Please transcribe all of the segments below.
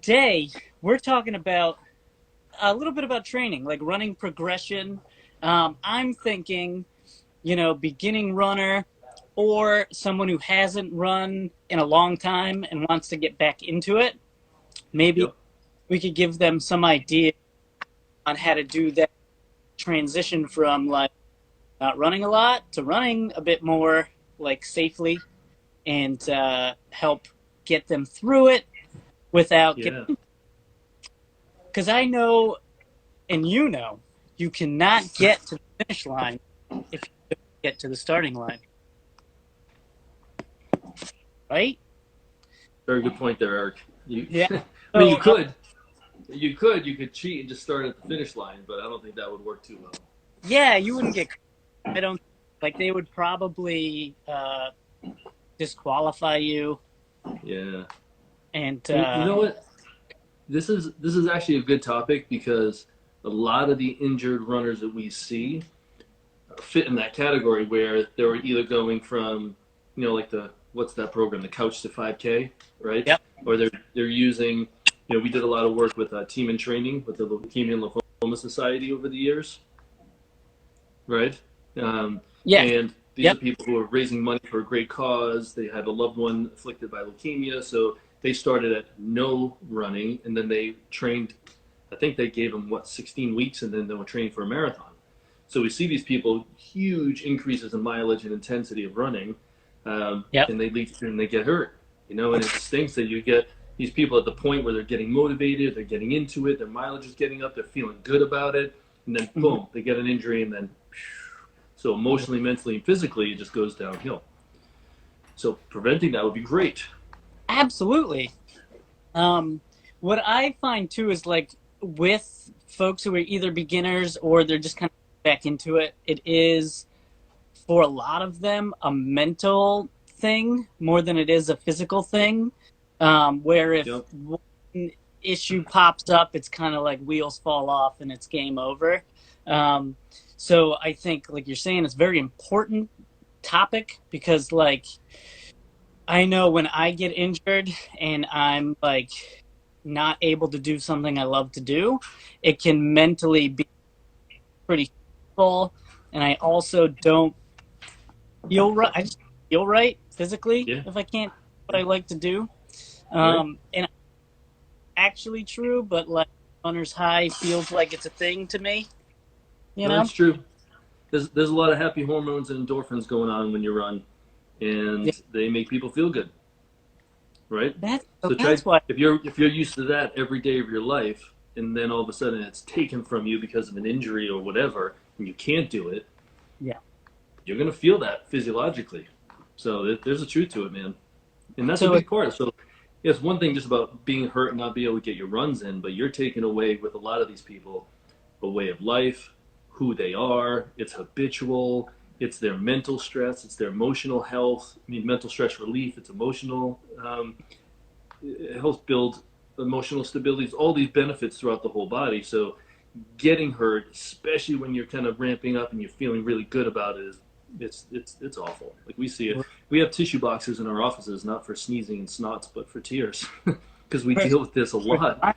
Today, we're talking about a little bit about training, like running progression. I'm thinking, beginning runner or someone who hasn't run in a long time and wants to get back into it. Maybe Yep. we could give them some idea on how to do that transition from like not running a lot to running a bit more, like safely, and help get them through it without getting. Yeah. Because I know, and you cannot get to the finish line if you don't get to the starting line, right? Very good point there, Eric. You, Yeah. I mean, So, you could cheat and just start at the finish line, but I don't think that would work too well. yeah, you wouldn't get. I don't like they would probably disqualify you, Yeah. and You know what? This is actually a good topic because a lot of the injured runners that we see fit in that category where they were either going from, like the what's that program, the Couch to 5K, right? yep. Or they're using, we did a lot of work with team in training with the Leukemia and Lymphoma Society over the years, right? Yeah. And these are Yep. people who are raising money for a great cause. They had a loved one afflicted by leukemia, so they started at no running, and then they trained. I think they gave them 16 weeks, and then they were training for a marathon. So we see these people huge increases in mileage and intensity of running, Yep. and they get hurt. And it stinks that you get these people at the point where they're getting motivated, they're getting into it, their mileage is getting up, they're feeling good about it, and then Mhm. boom, they get an injury, and then so emotionally, mentally, and physically, it just goes downhill. So preventing that would be great. Absolutely. Um, what I find too is like with folks who are either beginners or they're just kind of back into it, it is for a lot of them a mental thing more than it is a physical thing. Where if Yep. one issue pops up, it's kind of like wheels fall off and it's game over. Um, so I think, like you're saying, it's a very important topic because, like, I know when I get injured and I'm like not able to do something I love to do, it can mentally be pretty full. And I also don't feel right. I just feel right physically Yeah. if I can't do what I like to do. Right. And actually true, but like runner's high feels like it's a thing to me. You No, know? it's true. There's a lot of happy hormones and endorphins going on when you run, Yeah. and they make people feel good, right? So So try that's why. if you're used to that every day of your life, and then all of a sudden it's taken from you because of an injury or whatever, and you can't do it, Yeah. you're gonna feel that physiologically. So there's a truth to it, man, and that's a So it, big part. So yeah, it's one thing just about being hurt and not being able to get your runs in, but you're taking away with a lot of these people a way of life, who they are. It's habitual. It's their mental stress. It's their emotional health. I mean, mental stress relief. It's emotional. It helps build emotional stability. It's all these benefits throughout the whole body. So getting hurt, especially when you're kind of ramping up and you're feeling really good about it, is it's awful. Like we see it. We have tissue boxes in our offices, not for sneezing and snots, but for tears, because we deal with this a lot.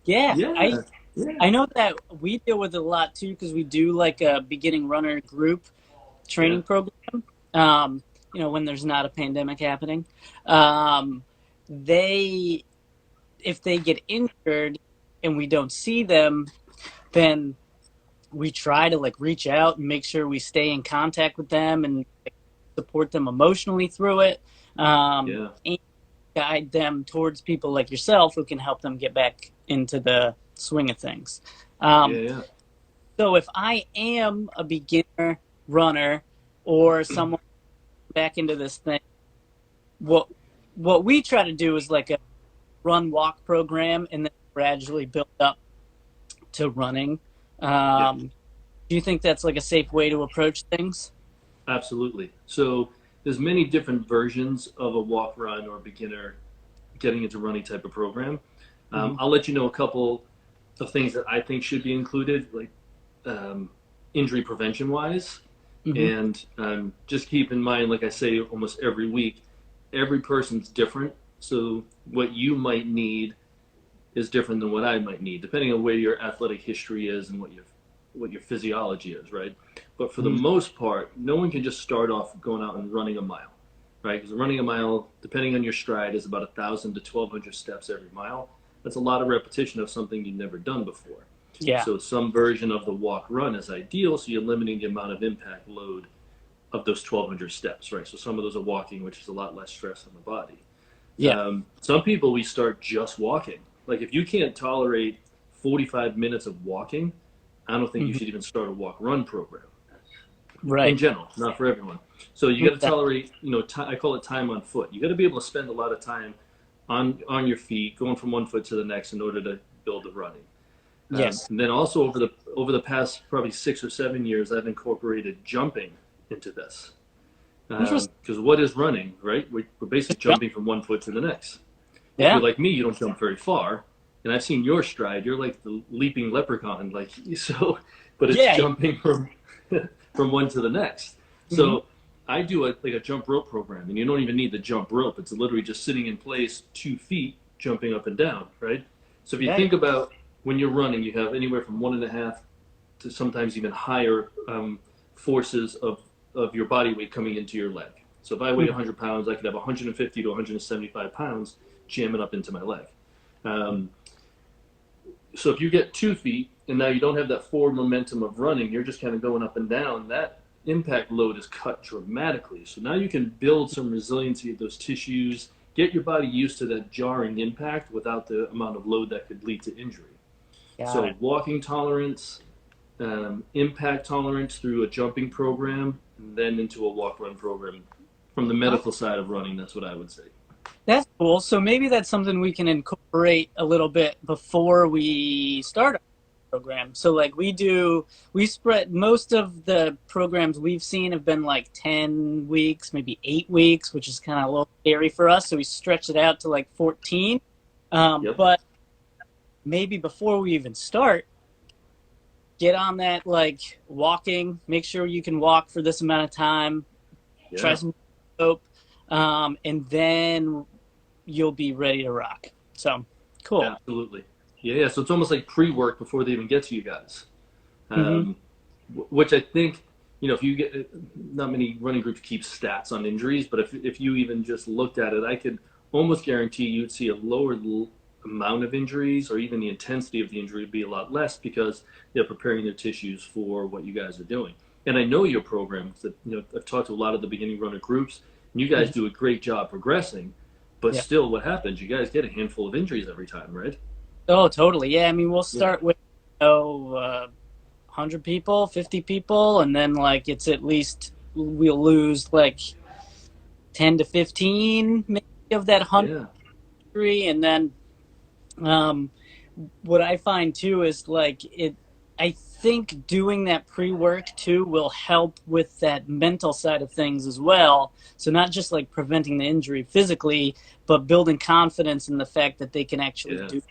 yeah, Yeah, yeah, I know that we deal with it a lot too because we do like a beginning runner group yeah. training program. Um, when there's not a pandemic happening, um, they if they get injured and we don't see them, then we try to like reach out and make sure we stay in contact with them and like, support them emotionally through it, Yeah, and guide them towards people like yourself who can help them get back into the swing of things. yeah, Um, yeah. so if I am a beginner runner or someone back into this thing, what what we try to do is like a run walk program and then gradually build up to running. Yeah, Do you think that's like a safe way to approach things? absolutely. So there's many different versions of a walk, run, or beginner getting into running type of program. Mm-hmm. I'll let you know a couple of things that I think should be included, like um, injury prevention wise. Mm-hmm. And just keep in mind, like I say almost every week, every person's different. So what you might need is different than what I might need, depending on where your athletic history is and what your physiology is, right? But for the Mhm. most part, no one can just start off going out and running a mile, right? Because running a mile, depending on your stride, is about 1,000 to 1,200 steps every mile. That's a lot of repetition of something you've never done before. Yeah. So some version of the walk run is ideal, so you're limiting the amount of impact load of those 1,200 steps, right? So some of those are walking, which is a lot less stress on the body. Yeah. Some people, we start just walking. Like if you can't tolerate 45 minutes of walking, I don't think you Mhm. should even start a walk run program in Right. general, not for everyone. So you got to Exactly. tolerate, I call it time on foot. You got to be able to spend a lot of time on your feet, going from one foot to the next in order to build the running. Yes. And then also over the past probably 6 or 7 years, I've incorporated jumping into this. Interesting. Because what is running, right? We're basically jumping from one foot to the next. If you're Yeah. like me, you don't jump very far. And I've seen your stride. You're like the leaping leprechaun, like so. But it's Yeah. jumping from from one to the next. Hmm. So I do like a jump rope program, and you don't even need the jump rope. It's literally just sitting in place, 2 feet, jumping up and down, right? So if you Yeah. think about when you're running, you have anywhere from 1.5 to sometimes even higher forces of your body weight coming into your leg. So if I weigh Mhm. 100 pounds, I could have 150 to 175 pounds jamming up into my leg. Um, so if you get 2 feet and now you don't have that forward momentum of running, you're just kind of going up and down, that impact load is cut dramatically. So now you can build some resiliency of those tissues, get your body used to that jarring impact without the amount of load that could lead to injury. Got So it. walking tolerance, impact tolerance through a jumping program, and then into a walk run program. From the Oh, medical side of running, that's what I would say. that's cool. So maybe that's something we can incorporate a little bit before we start our program. So like we spread most of the programs we've seen have been like 10 weeks, maybe 8 weeks, which is kind of a little scary for us. So we stretched it out to like 14. Yep. But maybe before we even start, get on that like walking, make sure you can walk for this amount of time, try Yeah. some rope, and then you'll be ready to rock. So cool. Absolutely. Yeah. Yeah. So it's almost like pre-work before they even get to you guys. Hmm. Um, which I think, if you get, not many running groups keep stats on injuries, but if you even just looked at it, I could almost guarantee you'd see a lower amount of injuries, or even the intensity of the injury would be a lot less because they're preparing their tissues for what you guys are doing. And I know your programs that, I've talked to a lot of the beginning runner groups, and you guys Hmm. do a great job progressing, but Yeah. still what happens? You guys get a handful of injuries every time, right? Oh, totally. Yeah. I mean, we'll Yeah. start with, 100 people, 50 people, and then like it's at least we'll lose like 10 to 15 maybe of that Yeah. 100, and then um, what I find too is like I think doing that pre-work too will help with that mental side of things as well. So not just like preventing the injury physically, but building confidence in the fact that they can actually Yeah. do.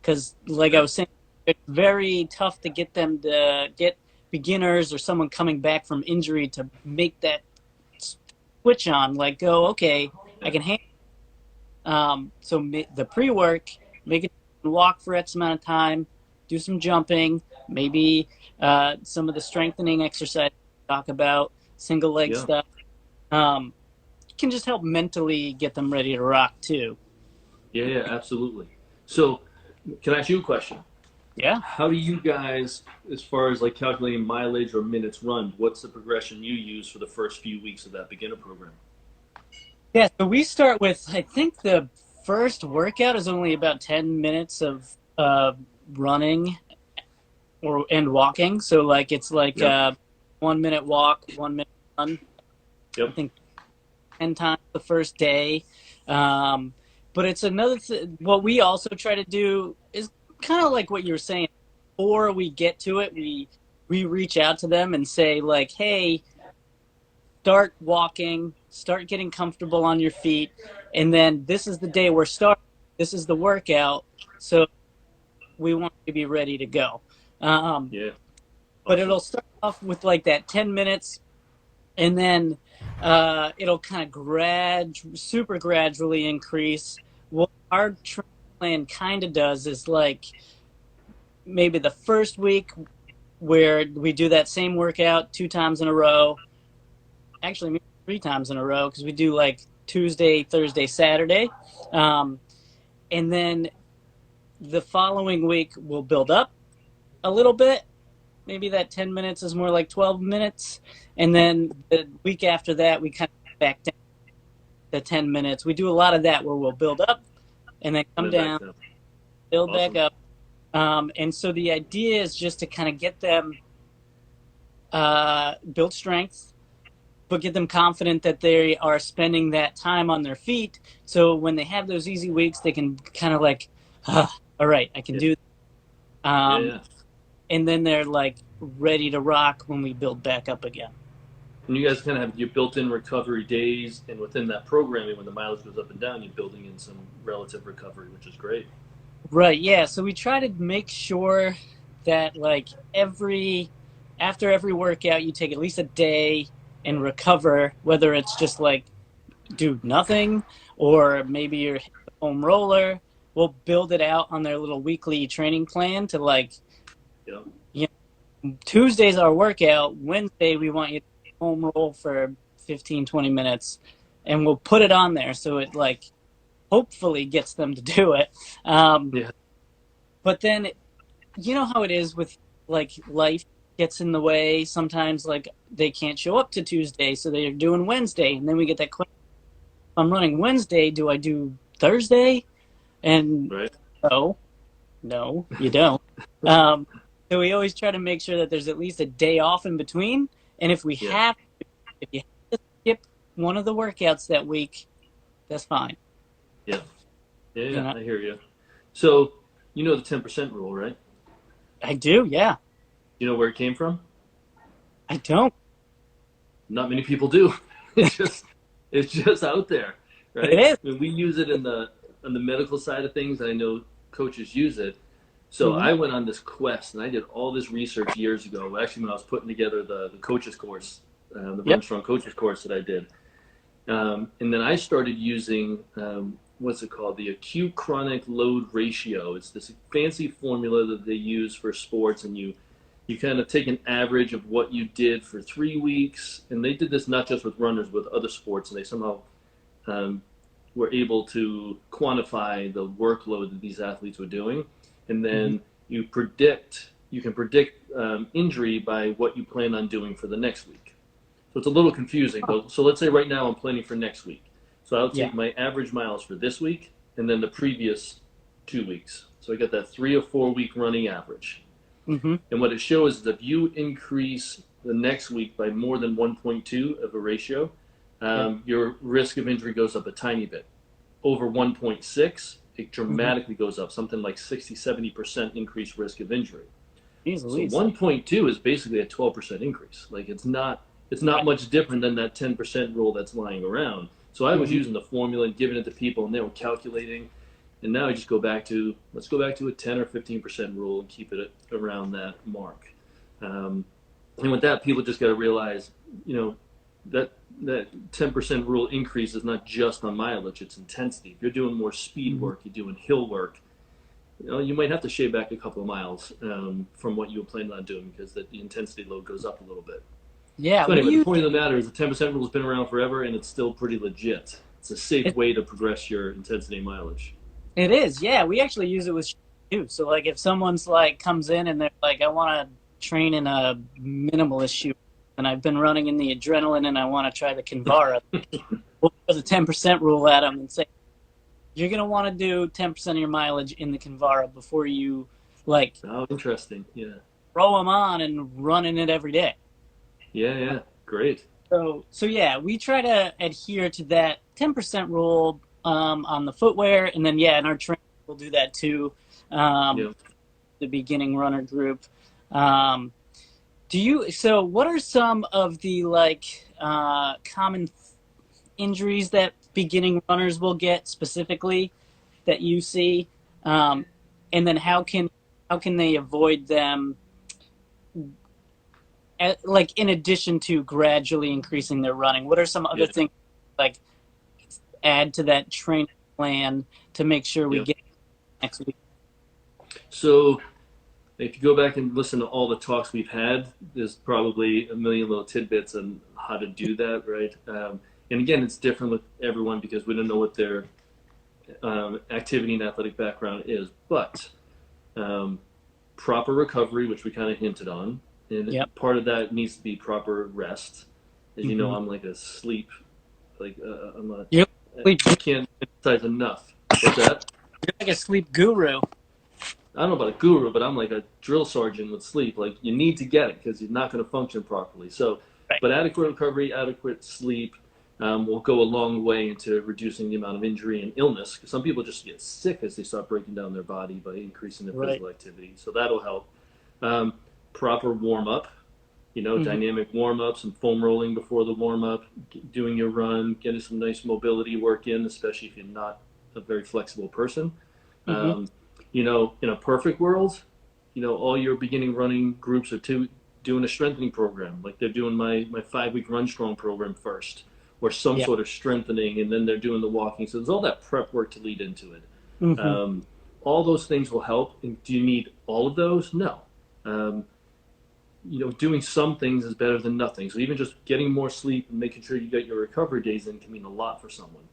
Because like I Yeah. was saying, it's very tough to get them to get beginners or someone coming back from injury to make that switch on. Like go, okay, I Yeah. can handle. So the pre-work, make it walk for X amount of time, do some jumping, maybe some of the strengthening exercise talk about, single leg Yeah. stuff. Um, can just help mentally get them ready to rock too. Yeah, yeah, absolutely. So, can I ask you a question? Yeah. How do you guys, as far as like calculating mileage or minutes run, what's the progression you use for the first few weeks of that beginner program? Yeah. So we start with, I think the first workout is only about 10 minutes of running and walking. So like it's like Yep. 1 minute walk, 1 minute run. I Yep. think 10 times the first day. Um, but it's what we also try to do is kind of like what you were saying. Before we get to it, we reach out to them and say like, hey, start walking, start getting comfortable on your feet, and then this is the day we're starting. This is the workout, so we want you to be ready to go. Um, Yeah. but Awesome. it'll start off with like that 10 minutes, and then it'll kind of super gradually increase. We'll hard train plan kind of does is like maybe the first week where we do that same workout 2 times in a row, actually maybe 3 times in a row because we do like Tuesday, Thursday, Saturday. Um, and then the following week we'll build up a little bit. Maybe that 10 minutes is more like 12 minutes. And then the week after that, we kind of back down to 10 minutes. We do a lot of that where we'll build up and then And come then back down, down. build back Awesome. up. And so the idea is just to kind of get them build strength, but get them confident that they are spending that time on their feet. So when they have those easy weeks, they can kind of like, all right, I can Yeah. do that. Yeah. Yeah. And then they're like ready to rock when we build back up again. And you guys kind of have your built-in recovery days, and within that programming, when the mileage goes up and down, you're building in some relative recovery, which is great. Right, yeah. So we try to make sure that like after every workout you take at least a day and recover, whether it's just like do nothing or maybe you're home roller. We'll build it out on their little weekly training plan to like, Yeah. you know, Tuesday's our workout. Wednesday we want you to home roll for 15, 20 minutes and we'll put it on there so it like hopefully gets them to do it. Yeah. But then you know how it is with like life gets in the way. Sometimes like they can't show up to Tuesday, so they're doing Wednesday, and then we get that question: I'm running Wednesday. Do I do Thursday? And Right. no, no, you don't. Um, so we always try to make sure that there's at least a day off in between. And Yeah. if you have to skip one of the workouts that week, that's fine. Yeah. Yeah. You Yeah. know, I hear you. So you know the 10% rule, right? I do. Yeah, You know where it came from? I don't. Not many people do. It's just it's just out there, It right? is. I mean, we use it in the on the medical side of things. I know coaches use it. So Mm-hmm. I went on this quest and I did all this research years ago. Actually, when I was putting together the coaches course, the Run Yep. Strong coaches course that I did, and then I started using what's it called? The acute chronic load ratio. It's this fancy formula that they use for sports, and you kind of take an average of what you did for 3 weeks, and they did this not just with runners, with other sports, and they somehow um, were able to quantify the workload that these athletes were doing, and Mm-hmm. then you can predict injury by what you plan on doing for the next week. So it's a little confusing, but so let's say right now I'm planning for next week. So I'll Yeah. take my average miles for this week and then the previous 2 weeks. So I get that 3 or 4 week running average. Mm-hmm. And what it shows is if you increase the next week by more than 1.2 of a ratio, Yep. your risk of injury goes up a tiny bit. Over 1.6, it Mm-hmm. dramatically goes up, something like 60, 70% increased risk of injury. Jeez So Louise. 1.2 is basically a 12% increase. Like it's not Right. much different than that 10% rule that's lying around. So I was Mm-hmm. using the formula and giving it to people, and they were calculating. And now I just go back to let's go back to a 10 or 15% rule and keep it around that mark. Um, and with that, people just got to realize, you know, that that 10% rule increase is not just on mileage; it's intensity. If you're doing more speed Mm-hmm. work, you're doing hill work, you might have to shave back a couple of miles from what you were planning on doing because the intensity load goes up a little bit. Yeah, So we anyway, the use point of the matter is the 10% rule has been around forever and it's still pretty legit. It's a safe it. way to progress your intensity mileage. It is. Yeah, we actually use it with too. So like, if someone's like comes in and they're like, I want to train in a minimalist shoe, and I've been running in the adrenaline, and I want to try the Kinvara, we'll put the 10% rule at them and say, you're gonna want to do 10% of your mileage in the Kinvara before you like Oh, interesting. Yeah. throw them on and running it every day. Yeah, yeah. Great. So yeah, we try to adhere to that 10% rule on the footwear, and then yeah, in our training we'll do that too. Um, Yeah. the beginning runner group. Um, do you? So what are some of the like common injuries that beginning runners will get specifically that you see, um, and then how can they avoid them? Like in addition to gradually increasing their running, what are some other Yeah. things like add to that training plan to make sure we Yeah. get next week? So if you go back and listen to all the talks we've had, there's probably a million little tidbits on how to do that, right? And again, it's different with everyone because we don't know what their activity and athletic background is. But um, proper recovery, which we kind of hinted on, and Yep. part of that needs to be proper rest. As you know, Mm-hmm. I'm like a sleep, like I'm a, You're like, I can't emphasize enough. What's that? you're like a sleep guru. I don't know about a guru, but I'm like a drill sergeant with sleep. Like you need to get it because you're not going to function properly. So, Right. but adequate recovery, adequate sleep will go a long way into reducing the amount of injury and illness. Because some people just get sick as they start breaking down their body by increasing their Right. physical activity. So that'll help. Um, Proper warm up, Mm-hmm. dynamic warm up, some foam rolling before the warm up, doing your run, getting some nice mobility work in, especially if you're not a very flexible person. Mm-hmm. Um, in a perfect world, all your beginning running groups are doing a strengthening program, like they're doing my 5 week Run Strong program first, or some Yeah. sort of strengthening, and then they're doing the walking. So there's all that prep work to lead into it. Mm-hmm. Um, all those things will help. And do you need all of those? No. Um, doing some things is better than nothing. So even just getting more sleep and making sure you get your recovery days in can mean a lot for someone.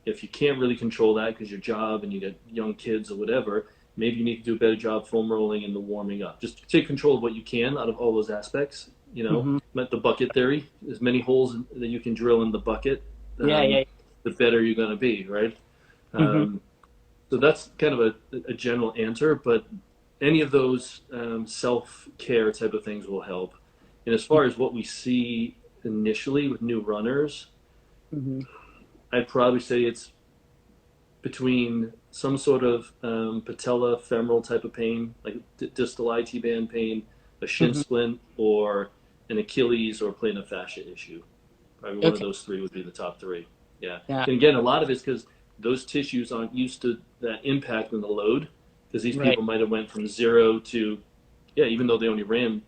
If you can't really control that because your job and you got young kids or whatever, maybe you need to do a better job foam rolling and the warming up. Just take control of what you can out of all those aspects. Mm-hmm. Like the bucket theory, as many holes that you can drill in the bucket, Yeah. Yeah. the better you're going to be, right? Mm-hmm. Um, so that's kind of a general answer, but any of those self care type of things will help. And as far as what we see initially with new runners, Mm-hmm. I'd probably say it's between some sort of patella femoral type of pain, like distal IT band pain, a shin Mm-hmm. splint, or an Achilles or plantar fascia issue. Probably one of Okay. those three would be the top three. Yeah. Yeah. And again, a lot of it's because those tissues aren't used to that impact and the load. Because these Right. people might have went from zero to, yeah, even though they only ran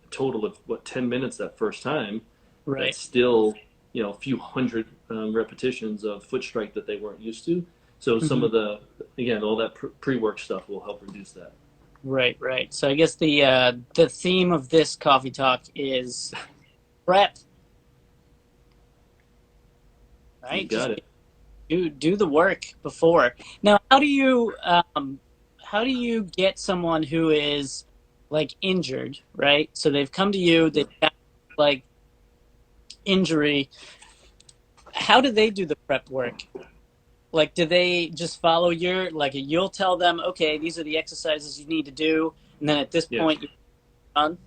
a total of 10 minutes that first time, Right. that's still a few hundred repetitions of foot strike that they weren't used to. So some Mm-hmm. of the again all that pre-work stuff will help reduce that. Right. Right. So I guess the theme of this coffee talk is prep. You Right. Just got it. do the work before. Now, how do you get someone who is like injured, right? So they've come to you, they've got like injury. How do they do the prep work? Like, do they just follow you'll tell them, okay, these are the exercises you need to do, and then at this Yeah. point you're done.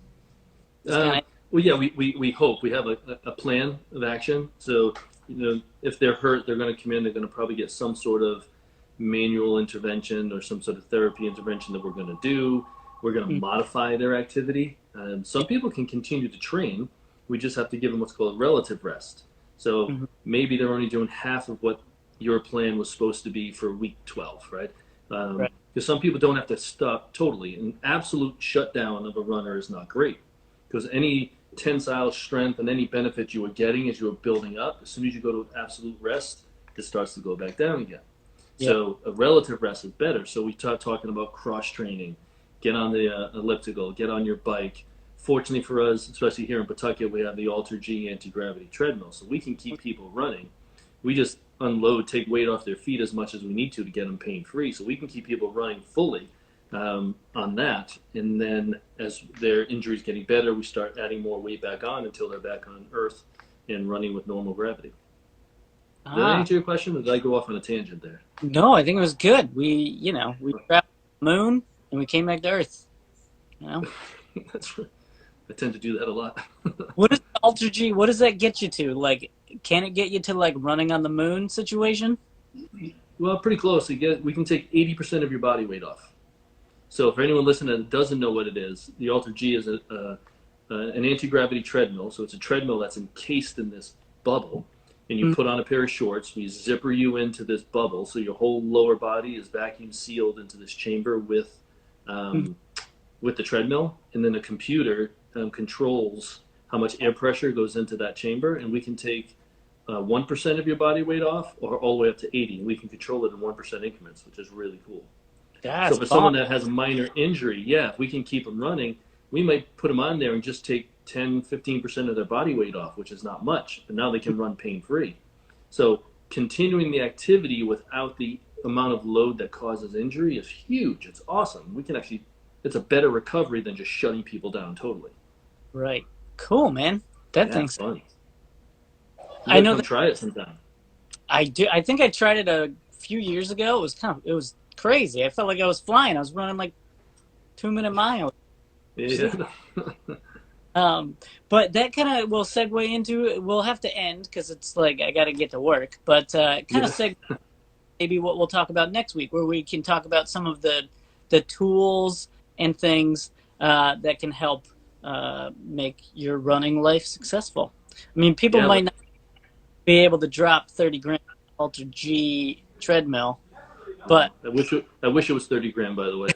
It's kind Um, of well, yeah, we hope we have a plan of action. So, if they're hurt, they're going to come in. They're going to probably get some sort of manual intervention or some sort of therapy intervention that we're going to do. We're going to modify their activity. Some people can continue to train. We just have to give them what's called relative rest. So mm-hmm. maybe they're only doing half of what your plan was supposed to be for week 12, right? Right. Because some people don't have to stop totally. An absolute shutdown of a runner is not great because any tensile strength and any benefit you were getting as you were building up, as soon as you go to absolute rest, it starts to go back down again. Yep. So a relative rest is better. So we start talking about cross training, get on the elliptical, get on your bike. Fortunately for us, especially here in Pawtucket, we have the Alter G anti-gravity treadmill, so we can keep people running. We just unload, take weight off their feet as much as we need to get them pain free. So we can keep people running fully on that. And then as their injuries getting better, we start adding more weight back on until they're back on Earth and running with normal gravity. Did that Ah, answer your question, or did I go off on a tangent there? no, I think it was good. We traveled the moon and we came back to Earth. You know, That's right. I tend to do that a lot. what is Alter G? What does that get you to? Like, can it get you to like running on the moon situation? Well, pretty close. We can take 80% of your body weight off. So for anyone listening that doesn't know what it is, the Alter G is an anti-gravity treadmill. So it's a treadmill that's encased in this bubble, and you Mm-hmm. put on a pair of shorts. We zipper you into this bubble, so your whole lower body is vacuum sealed into this chamber um, with the treadmill, and then a computer controls how much air pressure goes into that chamber, and we can take 1% of your body weight off, or all the way up to 80. And we can control it in 1% increments, which is really cool. So That's for bomb. someone that has a minor injury, yeah, if we can keep them running, we might put them on there and just take 10, 15% of their body weight off, which is not much, but now they can run pain free. So continuing the activity without the amount of load that causes injury is huge. It's awesome. We can actually, it's a better recovery than just shutting people down totally. Right. Cool, man. That Yeah, thing's. fun. You I gotta know come that try it sometime. I do. I think I tried it a few years ago. It was crazy. I felt like I was flying. I was running like 2 minute miles. Yeah. Um, but that kind of will segue into. We'll have to end because it's like I got to get to work. But kind of Yeah. segue maybe what we'll talk about next week, where we can talk about some of the tools and things that can help make your running life successful. I mean, people Yeah, might like not be able to drop 30 grand Ultra G treadmill, but I wish it was 30 grand, by the way.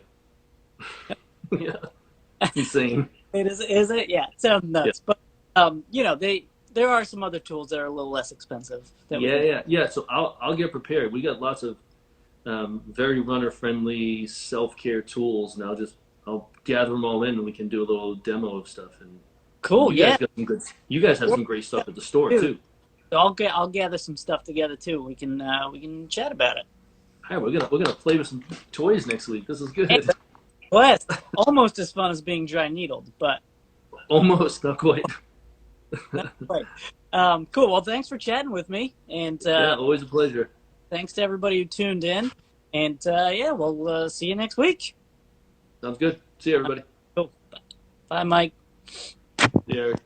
Yeah. Insane. it is it? Yeah, it sounds Yeah. nuts. But there are some other tools that are a little less expensive that we Yeah, can. yeah, yeah. So I'll get prepared. We got lots of very runner friendly self care tools, and I'll gather them all in, and we can do a little demo of stuff. And Cool. you guys Yeah. got some good. You guys have some great stuff at the store Dude, too. I'll gather some stuff together too. We can chat about it. All right, we're gonna play with some toys next week. This is Hey, good. well, that's almost as fun as being dry needled, but Almost, not quite. not quite. Cool. Well, thanks for chatting with me, and Yeah, always a pleasure. thanks to everybody who tuned in. And yeah, we'll see you next week. Sounds good. See you, everybody. Cool. Bye, Mike. See you, Eric.